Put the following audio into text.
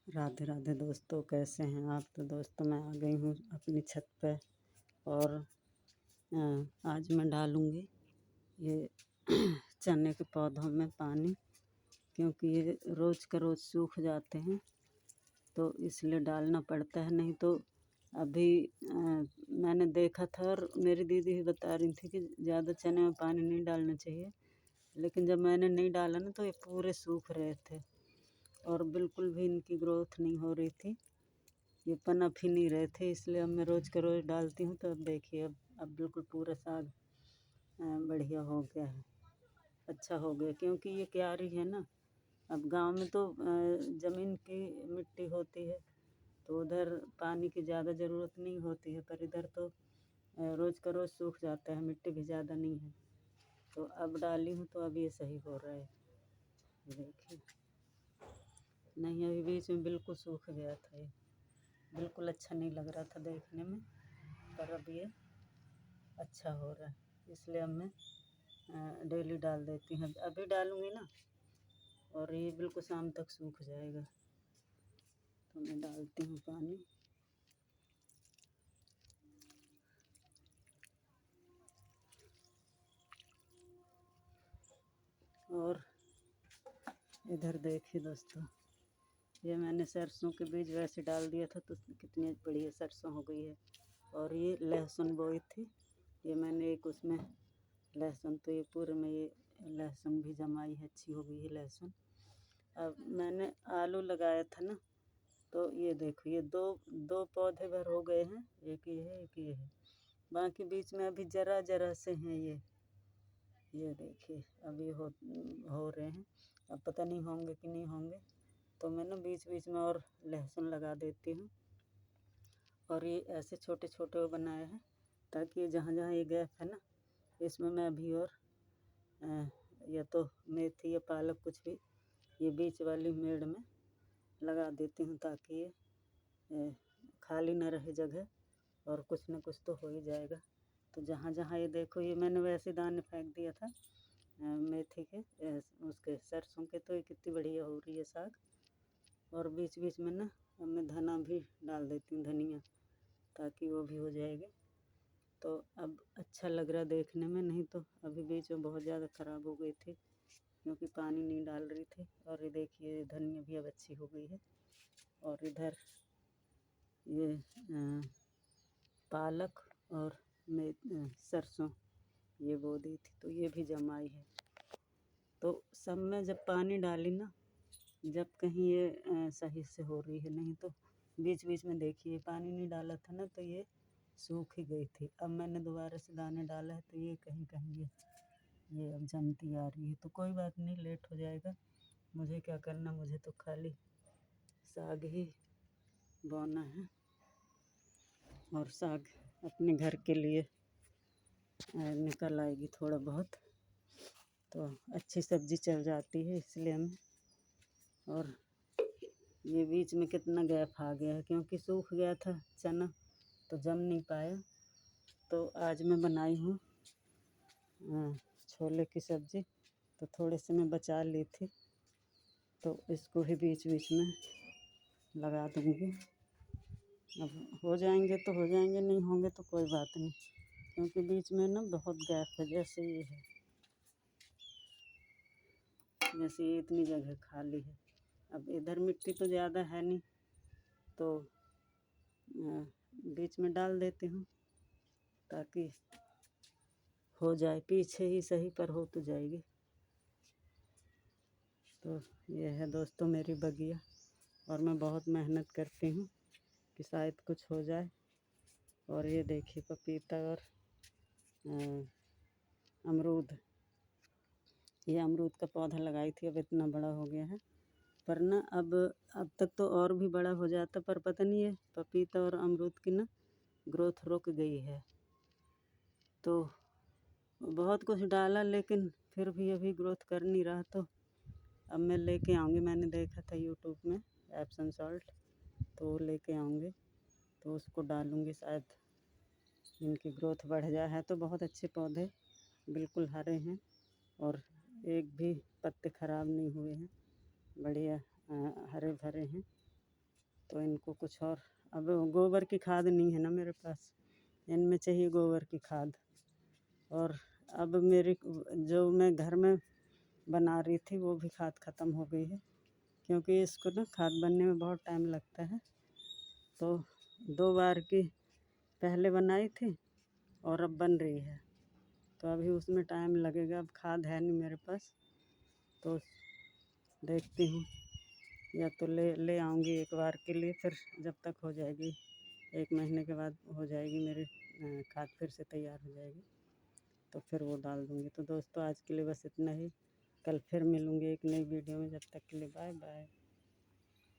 राधे राधे दोस्तों, कैसे हैं आप? तो दोस्तों मैं आ गई हूँ अपनी छत पे और आज मैं डालूँगी ये चने के पौधों में पानी, क्योंकि ये रोज़ का रोज़ सूख जाते हैं तो इसलिए डालना पड़ता है। नहीं तो अभी मैंने देखा था और मेरी दीदी भी बता रही थी कि ज़्यादा चने में पानी नहीं डालना चाहिए, लेकिन जब मैंने नहीं डाला ना तो ये पूरे सूख रहे थे और बिल्कुल भी इनकी ग्रोथ नहीं हो रही थी, ये पनप ही नहीं रहे थे। इसलिए अब मैं रोज़ का रोज़ डालती हूँ। तो अब देखिए अब बिल्कुल पूरा साग बढ़िया हो गया है, अच्छा हो गया, क्योंकि ये क्यारी है ना। अब गांव में तो ज़मीन की मिट्टी होती है तो उधर पानी की ज़्यादा ज़रूरत नहीं होती है, पर इधर तो रोज़ का रोज़ सूख जाता है, मिट्टी भी ज़्यादा नहीं है। तो अब डाली हूँ तो अब ये सही हो रहा है, देखिए। नहीं, अभी बीच में बिल्कुल सूख गया था, ये बिल्कुल अच्छा नहीं लग रहा था देखने में, पर अब ये अच्छा हो रहा है। इसलिए अब मैं डेली डाल देती हूँ। अभी डालूँगी ना और ये बिल्कुल शाम तक सूख जाएगा, तो मैं डालती हूँ पानी। और इधर देखिए दोस्तों, ये मैंने सरसों के बीज वैसे डाल दिया था तो कितनी बढ़िया सरसों हो गई है। और ये लहसुन बोई थी, ये मैंने एक उसमें लहसुन, तो ये पूरे में ये लहसुन भी जमाई है, अच्छी हो गई है लहसुन। अब मैंने आलू लगाया था ना, तो ये देखो ये दो दो पौधे भर हो गए हैं, एक ये है एक ये है, बाकी बीच में अभी जरा जरा से हैं ये देखिए अभी हो रहे हैं। अब पता नहीं होंगे कि नहीं होंगे, तो मैं ना बीच बीच में और लहसुन लगा देती हूँ। और ये ऐसे छोटे छोटे वो बनाए हैं ताकि जहाँ जहाँ ये गैप है ना, इसमें मैं अभी और या तो मेथी या पालक कुछ भी ये बीच वाली मेड़ में लगा देती हूँ, ताकि ये खाली ना रहे जगह और कुछ ना कुछ तो हो ही जाएगा। तो जहाँ जहाँ ये देखो, ये मैंने वैसे दाने फेंक दिया था मेथी के उसके सरसों के, तो ये कितनी बढ़िया हो रही है साग। और बीच बीच में ना अब मैं धना भी डाल देती हूँ, धनिया, ताकि वो भी हो जाएगी। तो अब अच्छा लग रहा देखने में, नहीं तो अभी बीच में बहुत ज़्यादा ख़राब हो गई थी क्योंकि पानी नहीं डाल रही थी। और ये देखिए धनिया भी अब अच्छी हो गई है। और इधर ये पालक और सरसों ये बो दी थी, तो ये भी जमाई है। तो सब में जब पानी डाली ना, जब कहीं ये सही से हो रही है, नहीं तो बीच बीच में देखिए पानी नहीं डाला था ना तो ये सूख ही गई थी। अब मैंने दोबारा से दाने डाला है तो ये कहीं कहीं ये अब जमती आ रही है। तो कोई बात नहीं, लेट हो जाएगा, मुझे क्या करना, मुझे तो खाली साग ही बोना है और साग अपने घर के लिए निकल आएगी थोड़ा बहुत, तो अच्छी सब्ज़ी चल जाती है इसलिए हम। और ये बीच में कितना गैप आ गया है क्योंकि सूख गया था चना तो जम नहीं पाया। तो आज मैं बनाई हूँ छोले की सब्ज़ी, तो थोड़े से मैं बचा ली थी, तो इसको भी बीच बीच में लगा दूँगी। अब हो जाएंगे तो हो जाएंगे, नहीं होंगे तो कोई बात नहीं, क्योंकि बीच में ना बहुत गैप है। जैसे ये है, जैसे ये इतनी जगह खाली है। अब इधर मिट्टी तो ज़्यादा है नहीं, तो बीच में डाल देती हूँ ताकि हो जाए, पीछे ही सही पर हो तो जाएगी। तो ये है दोस्तों मेरी बगिया, और मैं बहुत मेहनत करती हूँ कि शायद कुछ हो जाए। और ये देखिए पपीता और अमरूद, ये अमरूद का पौधा लगाई थी, अब इतना बड़ा हो गया है। पर ना अब तक तो और भी बड़ा हो जाता, पर पता नहीं है पपीता और अमरूद की ना ग्रोथ रुक गई है। तो बहुत कुछ डाला लेकिन फिर भी अभी ग्रोथ कर नहीं रहा, तो अब मैं लेके आऊँगी। मैंने देखा था यूट्यूब में एप्सम सॉल्ट, तो वो लेके आऊँगी, तो उसको डालूँगी, शायद इनकी ग्रोथ बढ़ जाए। है तो बहुत अच्छे पौधे, बिल्कुल हरे हैं और एक भी पत्ते ख़राब नहीं हुए हैं, बढ़िया हरे भरे हैं। तो इनको कुछ और, अब गोबर की खाद नहीं है ना मेरे पास, इनमें चाहिए गोबर की खाद। और अब मेरी जो मैं घर में बना रही थी वो भी खाद ख़त्म हो गई है, क्योंकि इसको ना खाद बनने में बहुत टाइम लगता है। तो 2 बार की पहले बनाई थी और अब बन रही है, तो अभी उसमें टाइम लगेगा। अब खाद है नहीं मेरे पास, तो देखती हूँ, या तो ले आऊँगी एक बार के लिए, फिर जब तक हो जाएगी 1 महीने के बाद हो जाएगी मेरी खाद फिर से तैयार हो जाएगी, तो फिर वो डाल दूँगी। तो दोस्तों आज के लिए बस इतना ही, कल फिर मिलूँगी एक नई वीडियो में, जब तक के लिए बाय बाय।